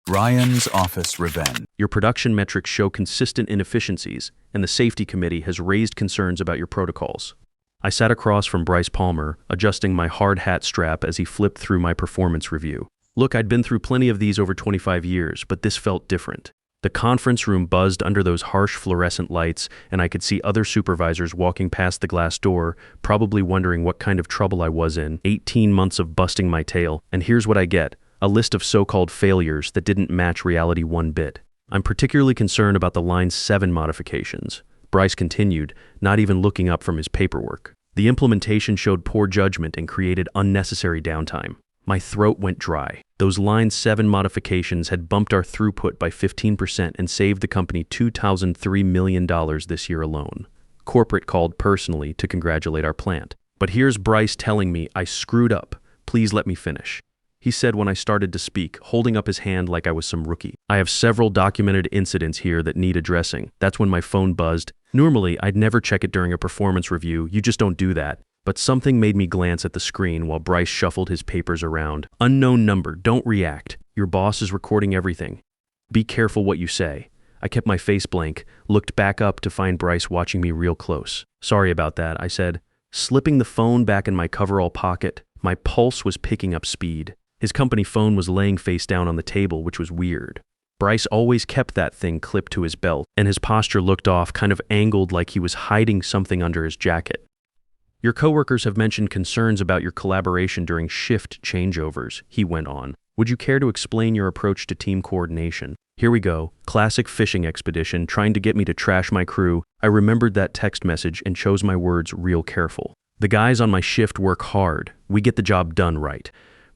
Ryan's office revenge. Your production metrics show consistent inefficiencies, and the safety committee has raised concerns about your protocols. I sat across from Bryce Palmer, adjusting my hard hat strap as he flipped through my performance review. Look, I'd been through plenty of these over 25 years, but this felt different. The conference room buzzed under those harsh fluorescent lights, and I could see other supervisors walking past the glass door, probably wondering what kind of trouble I was in. 18 months of busting my tail, and here's what I get: a list of so-called failures that didn't match reality one bit. I'm particularly concerned about the Line 7 modifications. Bryce continued, not even looking up from his paperwork. The implementation showed poor judgment and created unnecessary downtime. My throat went dry. Those Line 7 modifications had bumped our throughput by 15% and saved the company $2,003 million this year alone. Corporate called personally to congratulate our plant. But here's Bryce telling me I screwed up. Please let me finish, he said when I started to speak, holding up his hand like I was some rookie. I have several documented incidents here that need addressing. That's when my phone buzzed. Normally, I'd never check it during a performance review. You just don't do that. But something made me glance at the screen while Bryce shuffled his papers around. Unknown number, don't react. Your boss is recording everything. Be careful what you say. I kept my face blank, looked back up to find Bryce watching me real close. Sorry about that, I said, slipping the phone back in my coverall pocket. My pulse was picking up speed. His company phone was laying face down on the table, which was weird. Bryce always kept that thing clipped to his belt, and his posture looked off, kind of angled like he was hiding something under his jacket. Your coworkers have mentioned concerns about your collaboration during shift changeovers, he went on. Would you care to explain your approach to team coordination? Here we go. Classic fishing expedition, trying to get me to trash my crew. I remembered that text message and chose my words real careful. The guys on my shift work hard. We get the job done right.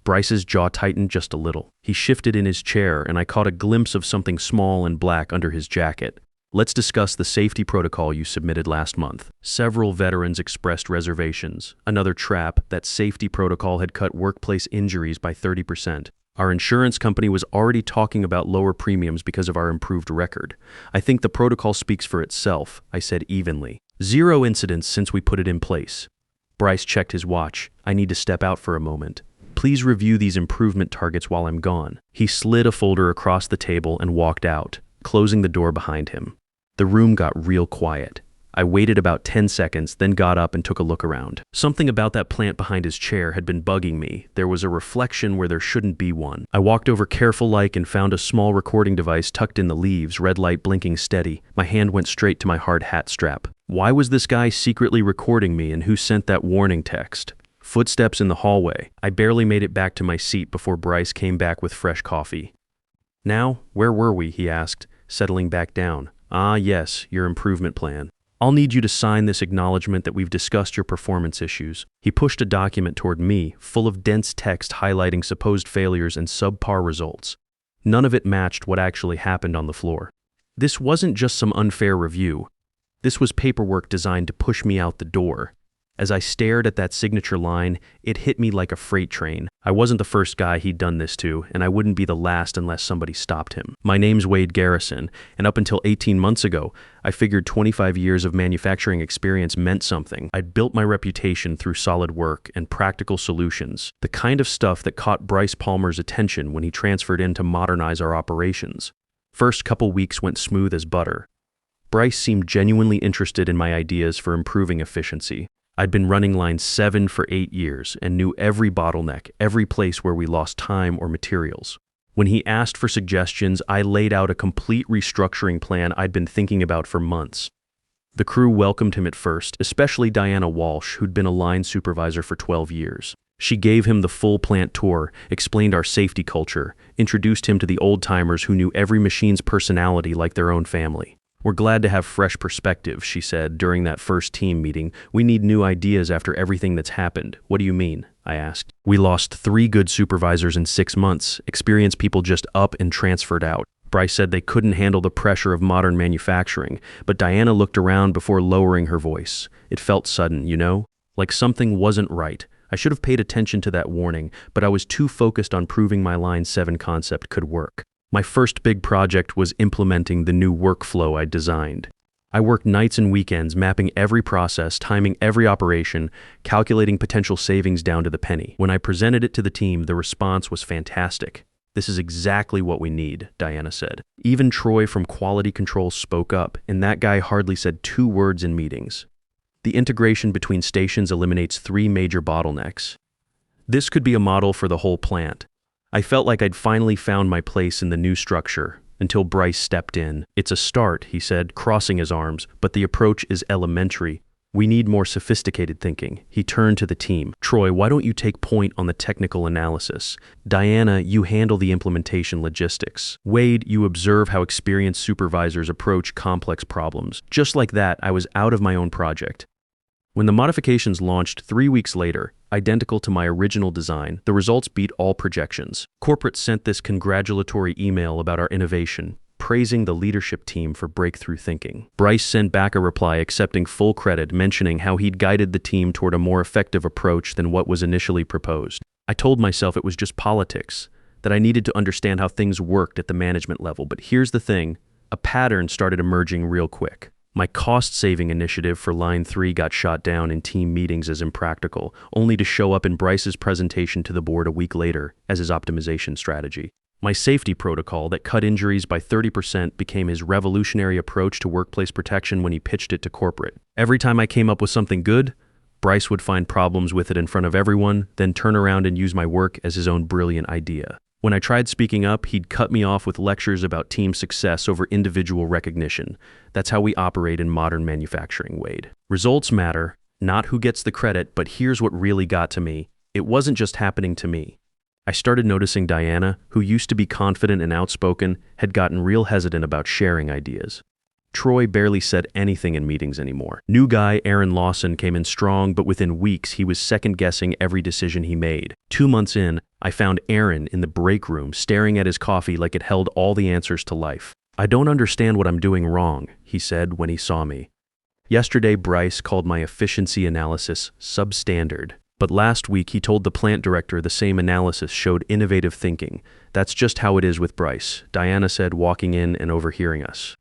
Bryce's jaw tightened just a little. He shifted in his chair, and I caught a glimpse of something small and black under his jacket. Let's discuss the safety protocol you submitted last month. Several veterans expressed reservations. Another trap, that safety protocol had cut workplace injuries by 30%. Our insurance company was already talking about lower premiums because of our improved record. I think the protocol speaks for itself, I said evenly. 0 incidents since we put it in place. Bryce checked his watch. I need to step out for a moment. Please review these improvement targets while I'm gone. He slid a folder across the table and walked out, closing the door behind him. The room got real quiet. I waited about 10 seconds, then got up and took a look around. Something about that plant behind his chair had been bugging me. There was a reflection where there shouldn't be one. I walked over careful-like and found a small recording device tucked in the leaves, red light blinking steady. My hand went straight to my hard hat strap. Why was this guy secretly recording me, and who sent that warning text? Footsteps in the hallway. I barely made it back to my seat before Bryce came back with fresh coffee. Now, where were we? He asked, settling back down. Ah, yes, your improvement plan. I'll need you to sign this acknowledgement that we've discussed your performance issues. He pushed a document toward me, full of dense text highlighting supposed failures and subpar results. None of it matched what actually happened on the floor. This wasn't just some unfair review. This was paperwork designed to push me out the door. As I stared at that signature line, it hit me like a freight train. I wasn't the first guy he'd done this to, and I wouldn't be the last unless somebody stopped him. My name's Wade Garrison, and up until 18 months ago, I figured 25 years of manufacturing experience meant something. I'd built my reputation through solid work and practical solutions, the kind of stuff that caught Bryce Palmer's attention when he transferred in to modernize our operations. First couple weeks went smooth as butter. Bryce seemed genuinely interested in my ideas for improving efficiency. I'd been running Line 7 for 8 years and knew every bottleneck, every place where we lost time or materials. When he asked for suggestions, I laid out a complete restructuring plan I'd been thinking about for months. The crew welcomed him at first, especially Diana Walsh, who'd been a line supervisor for 12 years. She gave him the full plant tour, explained our safety culture, introduced him to the old-timers who knew every machine's personality like their own family. We're glad to have fresh perspective, she said during that first team meeting. We need new ideas after everything that's happened. What do you mean? I asked. We lost 3 good supervisors in 6 months, experienced people just up and transferred out. Bryce said they couldn't handle the pressure of modern manufacturing, but Diana looked around before lowering her voice. It felt sudden, you know? Like something wasn't right. I should have paid attention to that warning, but I was too focused on proving my Line 7 concept could work. My first big project was implementing the new workflow I designed. I worked nights and weekends mapping every process, timing every operation, calculating potential savings down to the penny. When I presented it to the team, the response was fantastic. "This is exactly what we need," Diana said. Even Troy from quality control spoke up, and that guy hardly said 2 words in meetings. The integration between stations eliminates 3 major bottlenecks. This could be a model for the whole plant. I felt like I'd finally found my place in the new structure, until Bryce stepped in. "It's a start," he said, crossing his arms, "but the approach is elementary. We need more sophisticated thinking." He turned to the team. "Troy, why don't you take point on the technical analysis? Diana, you handle the implementation logistics. Wade, you observe how experienced supervisors approach complex problems." Just like that, I was out of my own project. When the modifications launched 3 weeks later, identical to my original design, the results beat all projections. Corporate sent this congratulatory email about our innovation, praising the leadership team for breakthrough thinking. Bryce sent back a reply accepting full credit, mentioning how he'd guided the team toward a more effective approach than what was initially proposed. I told myself it was just politics, that I needed to understand how things worked at the management level. But here's the thing, a pattern started emerging real quick. My cost-saving initiative for Line 3 got shot down in team meetings as impractical, only to show up in Bryce's presentation to the board a week later as his optimization strategy. My safety protocol that cut injuries by 30% became his revolutionary approach to workplace protection when he pitched it to corporate. Every time I came up with something good, Bryce would find problems with it in front of everyone, then turn around and use my work as his own brilliant idea. When I tried speaking up, he'd cut me off with lectures about team success over individual recognition. That's how we operate in modern manufacturing, Wade. Results matter, not who gets the credit, but here's what really got to me. It wasn't just happening to me. I started noticing Diana, who used to be confident and outspoken, had gotten real hesitant about sharing ideas. Troy barely said anything in meetings anymore. New guy Aaron Lawson came in strong, but within weeks he was second-guessing every decision he made. 2 months in, I found Aaron in the break room staring at his coffee like it held all the answers to life. "I don't understand what I'm doing wrong," he said when he saw me. Yesterday, Bryce called my efficiency analysis substandard. But last week he told the plant director the same analysis showed innovative thinking. "That's just how it is with Bryce," Diana said, walking in and overhearing us.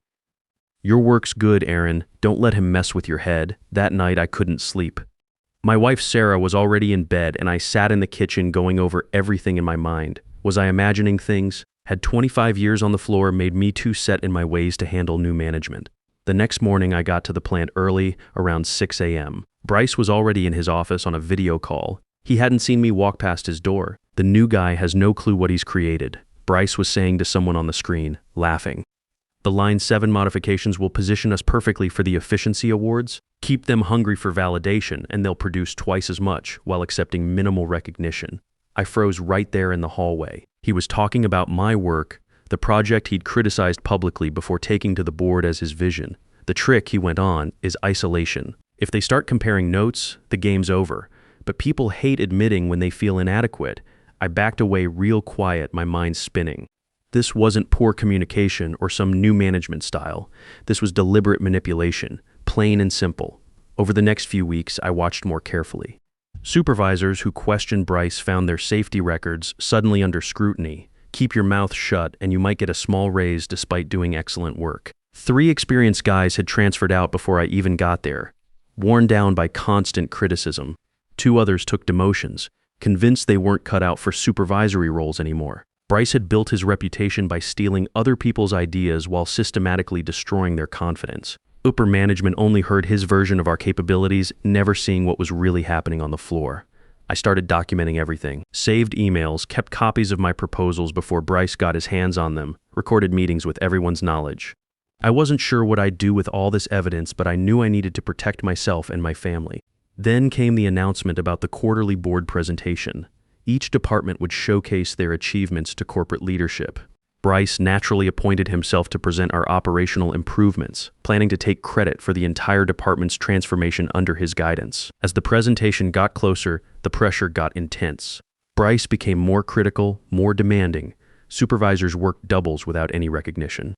"Your work's good, Aaron. Don't let him mess with your head." That night I couldn't sleep. My wife Sarah was already in bed, and I sat in the kitchen going over everything in my mind. Was I imagining things? Had 25 years on the floor made me too set in my ways to handle new management? The next morning I got to the plant early, around 6 a.m. Bryce was already in his office on a video call. He hadn't seen me walk past his door. "The new guy has no clue what he's created," Bryce was saying to someone on the screen, laughing. "The Line 7 modifications will position us perfectly for the efficiency awards. Keep them hungry for validation, and they'll produce twice as much while accepting minimal recognition." I froze right there in the hallway. He was talking about my work, the project he'd criticized publicly before taking to the board as his vision. The trick, he went on, is isolation. If they start comparing notes, the game's over. But people hate admitting when they feel inadequate. I backed away real quiet, my mind spinning. This wasn't poor communication or some new management style. This was deliberate manipulation, plain and simple. Over the next few weeks, I watched more carefully. Supervisors who questioned Bryce found their safety records suddenly under scrutiny. Keep your mouth shut and you might get a small raise despite doing excellent work. 3 experienced guys had transferred out before I even got there, worn down by constant criticism. 2 others took demotions, convinced they weren't cut out for supervisory roles anymore. Bryce had built his reputation by stealing other people's ideas while systematically destroying their confidence. Upper management only heard his version of our capabilities, never seeing what was really happening on the floor. I started documenting everything. Saved emails, kept copies of my proposals before Bryce got his hands on them, recorded meetings with everyone's knowledge. I wasn't sure what I'd do with all this evidence, but I knew I needed to protect myself and my family. Then came the announcement about the quarterly board presentation. Each department would showcase their achievements to corporate leadership. Bryce naturally appointed himself to present our operational improvements, planning to take credit for the entire department's transformation under his guidance. As the presentation got closer, the pressure got intense. Bryce became more critical, more demanding. Supervisors worked doubles without any recognition.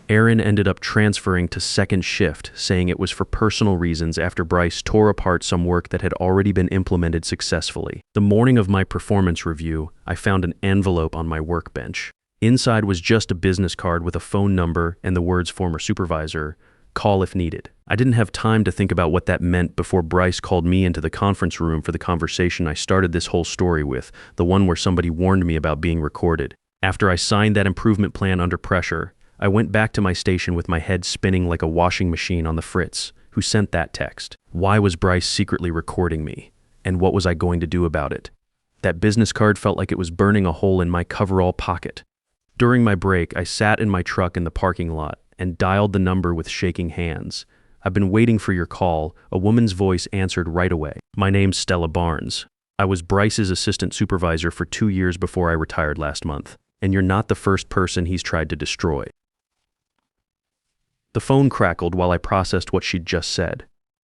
Aaron ended up transferring to second shift, saying it was for personal reasons after Bryce tore apart some work that had already been implemented successfully. The morning of my performance review, I found an envelope on my workbench. Inside was just a business card with a phone number and the words "former supervisor, call if needed." I didn't have time to think about what that meant before Bryce called me into the conference room for the conversation I started this whole story with, the one where somebody warned me about being recorded. After I signed that improvement plan under pressure, I went back to my station with my head spinning like a washing machine on the fritz. Who sent that text? Why was Bryce secretly recording me? And what was I going to do about it? That business card felt like it was burning a hole in my coverall pocket. During my break, I sat in my truck in the parking lot and dialed the number with shaking hands. "I've been waiting for your call," a woman's voice answered right away. "My name's Stella Barnes. I was Bryce's assistant supervisor for 2 years before I retired last month, and you're not the first person he's tried to destroy." The phone crackled while I processed what she'd just said.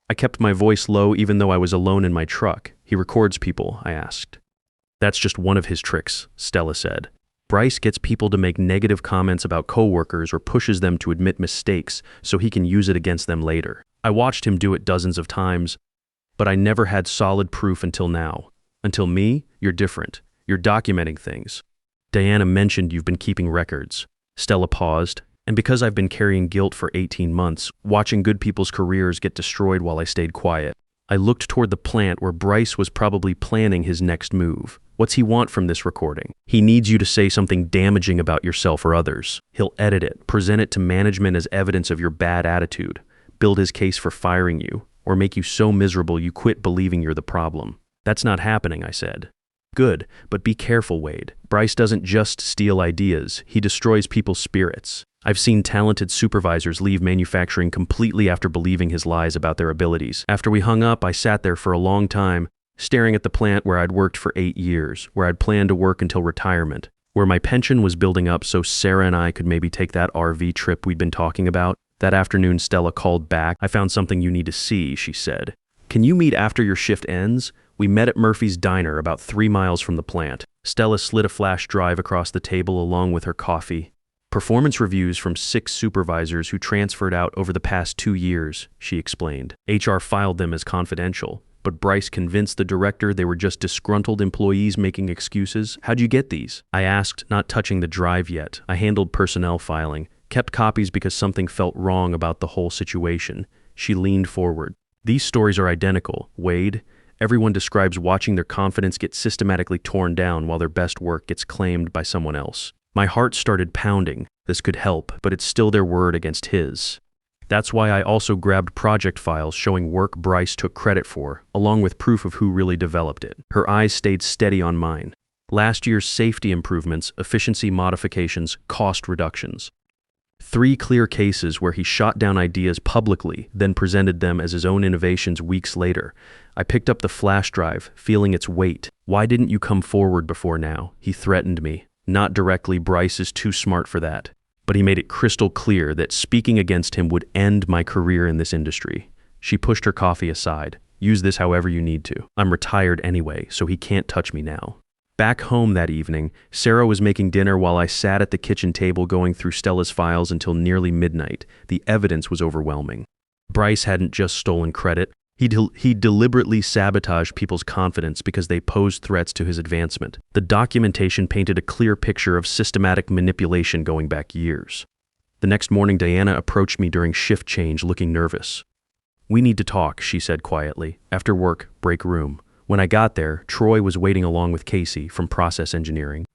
I kept my voice low even though I was alone in my truck. "He records people?" I asked. "That's just one of his tricks," Stella said. "Bryce gets people to make negative comments about coworkers or pushes them to admit mistakes so he can use it against them later. I watched him do it dozens of times, but I never had solid proof until now. Until me, you're different. You're documenting things. Diana mentioned you've been keeping records." Stella paused. "And because I've been carrying guilt for 18 months, watching good people's careers get destroyed while I stayed quiet." I looked toward the plant where Bryce was probably planning his next move. "What's he want from this recording?" "He needs you to say something damaging about yourself or others. He'll edit it, present it to management as evidence of your bad attitude, build his case for firing you, or make you so miserable you quit believing you're the problem." "That's not happening," I said. "Good, but be careful, Wade. Bryce doesn't just steal ideas, he destroys people's spirits. I've seen talented supervisors leave manufacturing completely after believing his lies about their abilities." After we hung up, I sat there for a long time, staring at the plant where I'd worked for 8 years, where I'd planned to work until retirement, where my pension was building up so Sarah and I could maybe take that RV trip we'd been talking about. That afternoon, Stella called back. "I found something you need to see," she said. "Can you meet after your shift ends?" We met at Murphy's Diner about 3 miles from the plant. Stella slid a flash drive across the table along with her coffee. "Performance reviews from 6 supervisors who transferred out over the past 2 years," she explained. "HR filed them as confidential, but Bryce convinced the director they were just disgruntled employees making excuses." "How'd you get these?" I asked, not touching the drive yet. I handled personnel filing, kept copies because something felt wrong about the whole situation. She leaned forward. "These stories are identical, Wade. Everyone describes watching their confidence get systematically torn down while their best work gets claimed by someone else." My heart started pounding. This could help, but it's still their word against his. That's why I also grabbed project files showing work Bryce took credit for, along with proof of who really developed it. Her eyes stayed steady on mine. Last year's safety improvements, efficiency modifications, cost reductions. 3 clear cases where he shot down ideas publicly, then presented them as his own innovations weeks later. I picked up the flash drive, feeling its weight. "Why didn't you come forward before now?" He threatened me. Not directly, Bryce is too smart for that. But he made it crystal clear that speaking against him would end my career in this industry. She pushed her coffee aside. "Use this however you need to. I'm retired anyway, so he can't touch me now." Back home that evening, Sarah was making dinner while I sat at the kitchen table going through Stella's files until nearly midnight. The evidence was overwhelming. Bryce hadn't just stolen credit. He deliberately sabotaged people's confidence because they posed threats to his advancement. The documentation painted a clear picture of systematic manipulation going back years. The next morning, Diana approached me during shift change looking nervous. "We need to talk," she said quietly. "After work, break room." When I got there, Troy was waiting along with Casey from process engineering.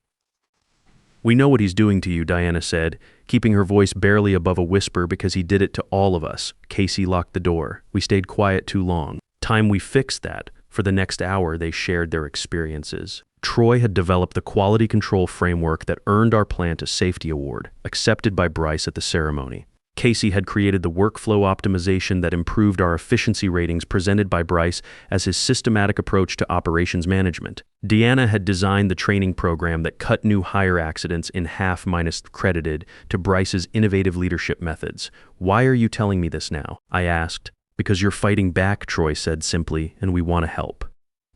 "We know what he's doing to you," Diana said, keeping her voice barely above a whisper because he did it to all of us. Casey locked the door. We stayed quiet too long. Time we fixed that. For the next hour, they shared their experiences. Troy had developed the quality control framework that earned our plant a safety award, accepted by Bryce at the ceremony. Casey had created the workflow optimization that improved our efficiency ratings presented by Bryce as his systematic approach to operations management. Deanna had designed the training program that cut new hire accidents in half minus credited to Bryce's innovative leadership methods. "Why are you telling me this now?" I asked. "Because you're fighting back," Troy said simply, "and we want to help."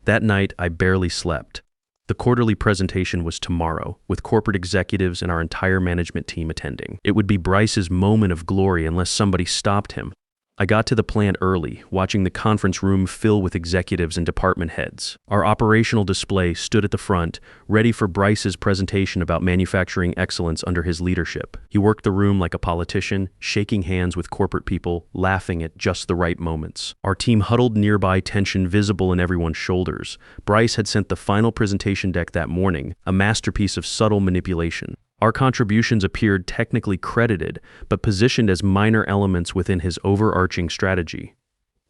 That night, I barely slept. The quarterly presentation was tomorrow, with corporate executives and our entire management team attending. It would be Bryce's moment of glory unless somebody stopped him. I got to the plant early, watching the conference room fill with executives and department heads. Our operational display stood at the front, ready for Bryce's presentation about manufacturing excellence under his leadership. He worked the room like a politician, shaking hands with corporate people, laughing at just the right moments. Our team huddled nearby, tension visible in everyone's shoulders. Bryce had sent the final presentation deck that morning, a masterpiece of subtle manipulation. Our contributions appeared technically credited, but positioned as minor elements within his overarching strategy.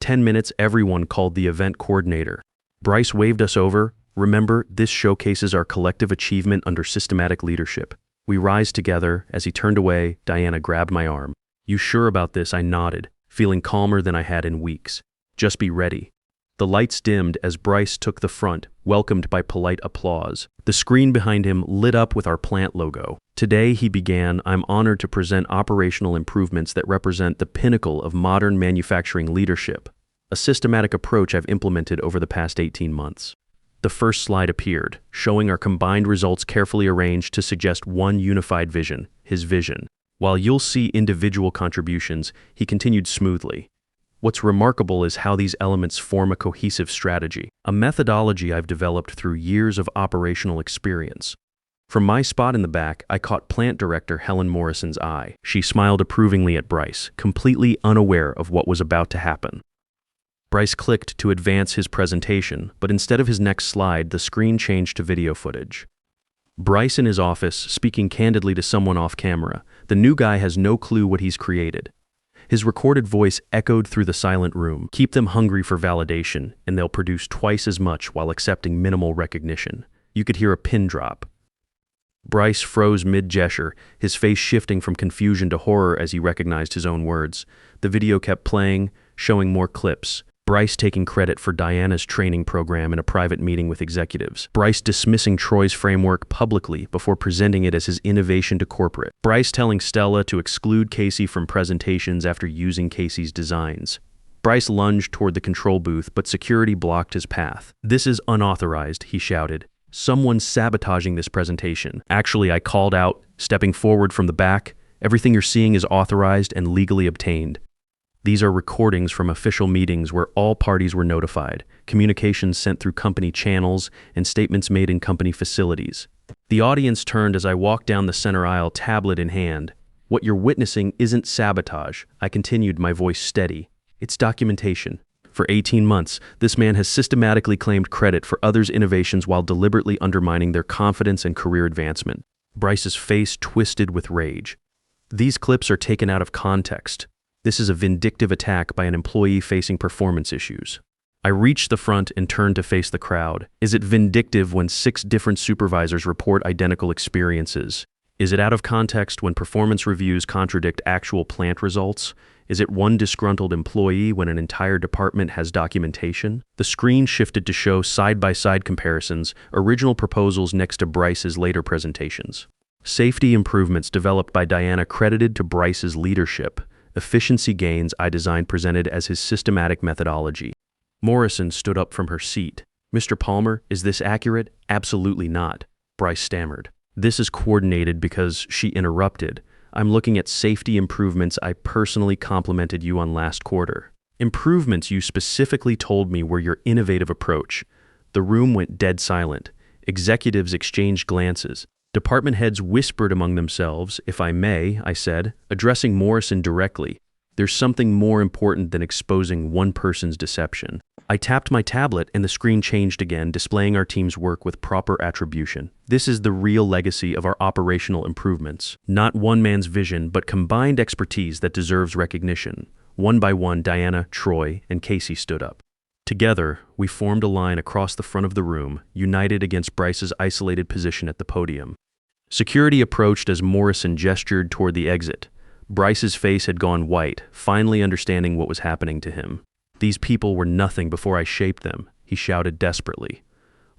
10 minutes, everyone called the event coordinator. Bryce waved us over. Remember, this showcases our collective achievement under systematic leadership. We rise together. As he turned away, Diana grabbed my arm. You sure about this? I nodded, feeling calmer than I had in weeks. Just be ready. The lights dimmed as Bryce took the front, welcomed by polite applause. The screen behind him lit up with our plant logo. Today, he began, I'm honored to present operational improvements that represent the pinnacle of modern manufacturing leadership, a systematic approach I've implemented over the past 18 months. The first slide appeared, showing our combined results carefully arranged to suggest one unified vision, his vision. While you'll see individual contributions, he continued smoothly. What's remarkable is how these elements form a cohesive strategy, a methodology I've developed through years of operational experience. From my spot in the back, I caught Plant Director Helen Morrison's eye. She smiled approvingly at Bryce, completely unaware of what was about to happen. Bryce clicked to advance his presentation, but instead of his next slide, the screen changed to video footage. Bryce in his office, speaking candidly to someone off camera. The new guy has no clue what he's created. His recorded voice echoed through the silent room. Keep them hungry for validation, and they'll produce twice as much while accepting minimal recognition. You could hear a pin drop. Bryce froze mid-gesture, his face shifting from confusion to horror as he recognized his own words. The video kept playing, showing more clips. Bryce taking credit for Diana's training program in a private meeting with executives. Bryce dismissing Troy's framework publicly before presenting it as his innovation to corporate. Bryce telling Stella to exclude Casey from presentations after using Casey's designs. Bryce lunged toward the control booth, but security blocked his path. This is unauthorized, he shouted. Someone's sabotaging this presentation. Actually, I called out, stepping forward from the back. Everything you're seeing is authorized and legally obtained. These are recordings from official meetings where all parties were notified, communications sent through company channels, and statements made in company facilities. The audience turned as I walked down the center aisle, tablet in hand. What you're witnessing isn't sabotage, I continued, my voice steady. It's documentation. For 18 months, this man has systematically claimed credit for others' innovations while deliberately undermining their confidence and career advancement. Bryce's face twisted with rage. These clips are taken out of context. This is a vindictive attack by an employee facing performance issues. I reached the front and turned to face the crowd. Is it vindictive when 6 different supervisors report identical experiences? Is it out of context when performance reviews contradict actual plant results? Is it one disgruntled employee when an entire department has documentation? The screen shifted to show side-by-side comparisons, original proposals next to Bryce's later presentations. Safety improvements developed by Diana credited to Bryce's leadership. Efficiency gains I designed presented as his systematic methodology. Morrison stood up from her seat. Mr. Palmer, is this accurate? Absolutely not, Bryce stammered. This is coordinated because she interrupted. I'm looking at safety improvements I personally complimented you on last quarter. Improvements you specifically told me were your innovative approach. The room went dead silent. Executives exchanged glances. Department heads whispered among themselves. If I may, I said, addressing Morrison directly. There's something more important than exposing one person's deception. I tapped my tablet and the screen changed again, displaying our team's work with proper attribution. This is the real legacy of our operational improvements. Not one man's vision, but combined expertise that deserves recognition. One by one, Diana, Troy, and Casey stood up. Together, we formed a line across the front of the room, united against Bryce's isolated position at the podium. Security approached as Morrison gestured toward the exit. Bryce's face had gone white, finally understanding what was happening to him. These people were nothing before I shaped them, he shouted desperately.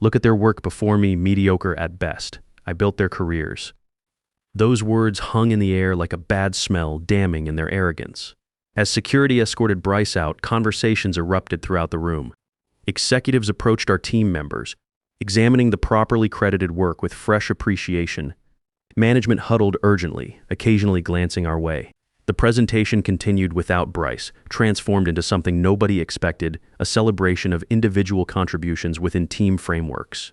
Look at their work before me, mediocre at best. I built their careers. Those words hung in the air like a bad smell, damning in their arrogance. As security escorted Bryce out, conversations erupted throughout the room. Executives approached our team members, examining the properly credited work with fresh appreciation. Management huddled urgently, occasionally glancing our way. The presentation continued without Bryce, transformed into something nobody expected, a celebration of individual contributions within team frameworks.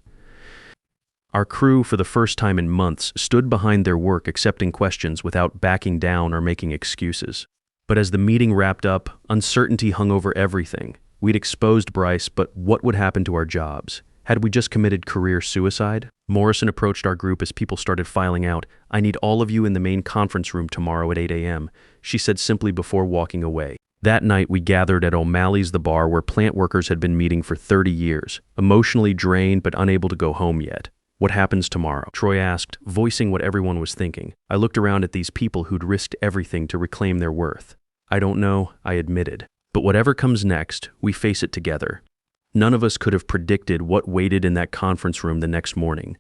Our crew, for the first time in months, stood behind their work accepting questions without backing down or making excuses. But as the meeting wrapped up, uncertainty hung over everything. We'd exposed Bryce, but what would happen to our jobs? Had we just committed career suicide? Morrison approached our group as people started filing out. "I need all of you in the main conference room tomorrow at 8 a.m., she said simply before walking away. That night, we gathered at O'Malley's, the bar where plant workers had been meeting for 30 years, emotionally drained but unable to go home yet. "What happens tomorrow?" Troy asked, voicing what everyone was thinking. I looked around at these people who'd risked everything to reclaim their worth. "I don't know," I admitted. "But whatever comes next, we face it together." None of us could have predicted what waited in that conference room the next morning.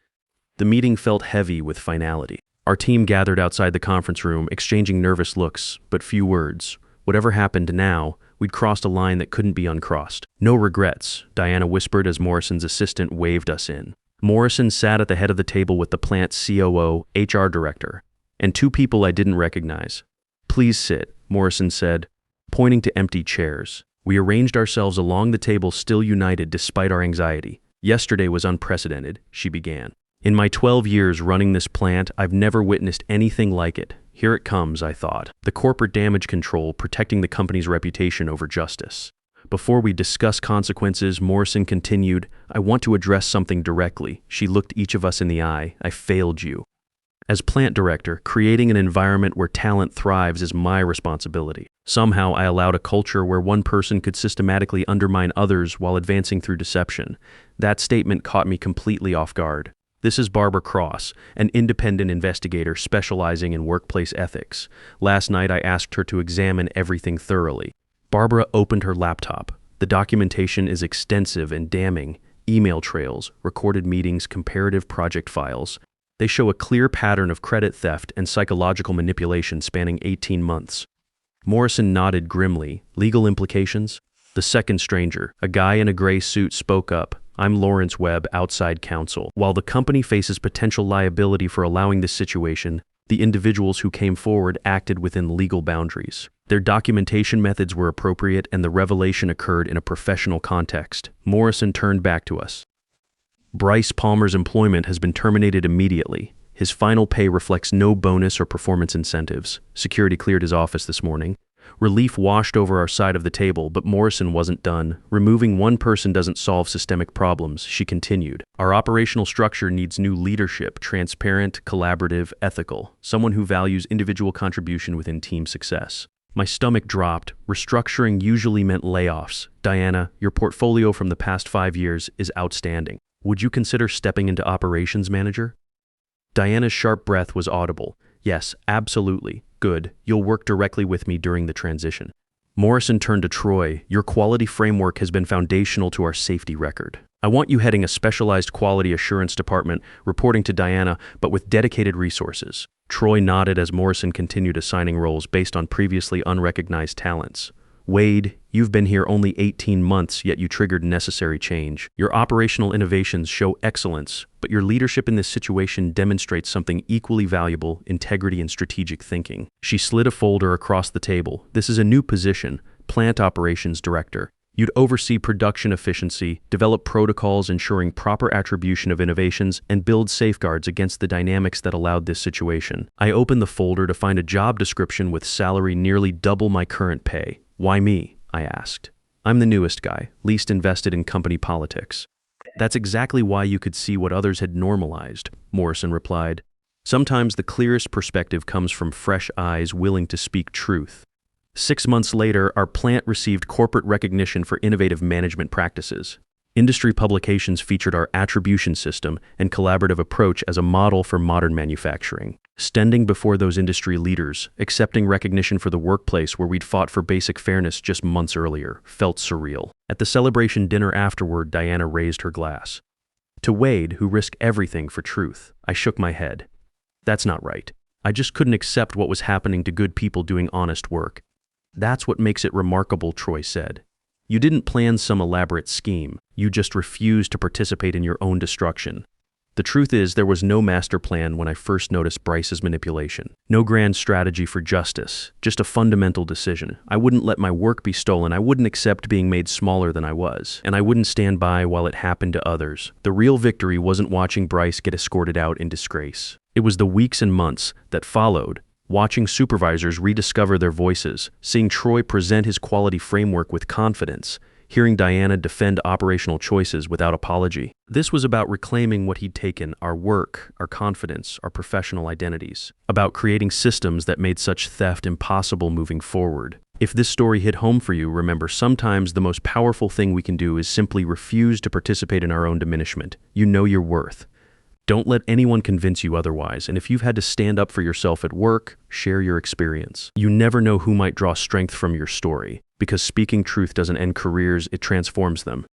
The meeting felt heavy with finality. Our team gathered outside the conference room, exchanging nervous looks, but few words. Whatever happened now, we'd crossed a line that couldn't be uncrossed. "No regrets," Diana whispered as Morrison's assistant waved us in. Morrison sat at the head of the table with the plant's COO, HR director, and two people I didn't recognize. "Please sit," Morrison said, pointing to empty chairs. We arranged ourselves along the table, still united despite our anxiety. "Yesterday was unprecedented," she began. "In my 12 years running this plant, I've never witnessed anything like it. Here it comes," I thought. The corporate damage control, protecting the company's reputation over justice. Before we discuss consequences, Morrison continued, "I want to address something directly." She looked each of us in the eye. "I failed you. As plant director, creating an environment where talent thrives is my responsibility. Somehow I allowed a culture where one person could systematically undermine others while advancing through deception. That statement caught me completely off guard. This is Barbara Cross, an independent investigator specializing in workplace ethics. Last night I asked her to examine everything thoroughly. Barbara opened her laptop. The documentation is extensive and damning. Email trails, recorded meetings, comparative project files. They show a clear pattern of credit theft and psychological manipulation spanning 18 months. Morrison nodded grimly. "Legal implications?" The second stranger, a guy in a gray suit, spoke up. "I'm Lawrence Webb, outside counsel. While the company faces potential liability for allowing this situation, the individuals who came forward acted within legal boundaries. Their documentation methods were appropriate and the revelation occurred in a professional context." Morrison turned back to us. "Bryce Palmer's employment has been terminated immediately. His final pay reflects no bonus or performance incentives. Security cleared his office this morning." Relief washed over our side of the table, but Morrison wasn't done. "Removing one person doesn't solve systemic problems," she continued. "Our operational structure needs new leadership, transparent, collaborative, ethical, someone who values individual contribution within team success." My stomach dropped. Restructuring usually meant layoffs. "Diana, your portfolio from the past 5 years is outstanding. Would you consider stepping into operations manager?" Diana's sharp breath was audible. "Yes, absolutely. Good. You'll work directly with me during the transition." Morrison turned to Troy. "Your quality framework has been foundational to our safety record. I want you heading a specialized quality assurance department, reporting to Diana, but with dedicated resources." Troy nodded as Morrison continued assigning roles based on previously unrecognized talents. "Wade, you've been here only 18 months, yet you triggered necessary change. Your operational innovations show excellence, but your leadership in this situation demonstrates something equally valuable: integrity and strategic thinking." She slid a folder across the table. "This is a new position, Plant Operations Director. You'd oversee production efficiency, develop protocols ensuring proper attribution of innovations, and build safeguards against the dynamics that allowed this situation." I opened the folder to find a job description with salary nearly double my current pay. "Why me?" I asked. "I'm the newest guy, least invested in company politics." "That's exactly why you could see what others had normalized," Morrison replied. "Sometimes the clearest perspective comes from fresh eyes willing to speak truth." 6 months later, our plant received corporate recognition for innovative management practices. Industry publications featured our attribution system and collaborative approach as a model for modern manufacturing. Standing before those industry leaders, accepting recognition for the workplace where we'd fought for basic fairness just months earlier, felt surreal. At the celebration dinner afterward, Diana raised her glass. "To Wade, who risked everything for truth." I shook my head. "That's not right. I just couldn't accept what was happening to good people doing honest work." "That's what makes it remarkable," Troy said. "You didn't plan some elaborate scheme. You just refused to participate in your own destruction." The truth is, there was no master plan when I first noticed Bryce's manipulation. No grand strategy for justice, just a fundamental decision. I wouldn't let my work be stolen, I wouldn't accept being made smaller than I was, and I wouldn't stand by while it happened to others. The real victory wasn't watching Bryce get escorted out in disgrace. It was the weeks and months that followed, watching supervisors rediscover their voices, seeing Troy present his quality framework with confidence, hearing Diana defend operational choices without apology. This was about reclaiming what he'd taken, our work, our confidence, our professional identities, about creating systems that made such theft impossible moving forward. If this story hit home for you, remember, sometimes the most powerful thing we can do is simply refuse to participate in our own diminishment. You know your worth. Don't let anyone convince you otherwise, and if you've had to stand up for yourself at work, share your experience. You never know who might draw strength from your story, because speaking truth doesn't end careers, it transforms them.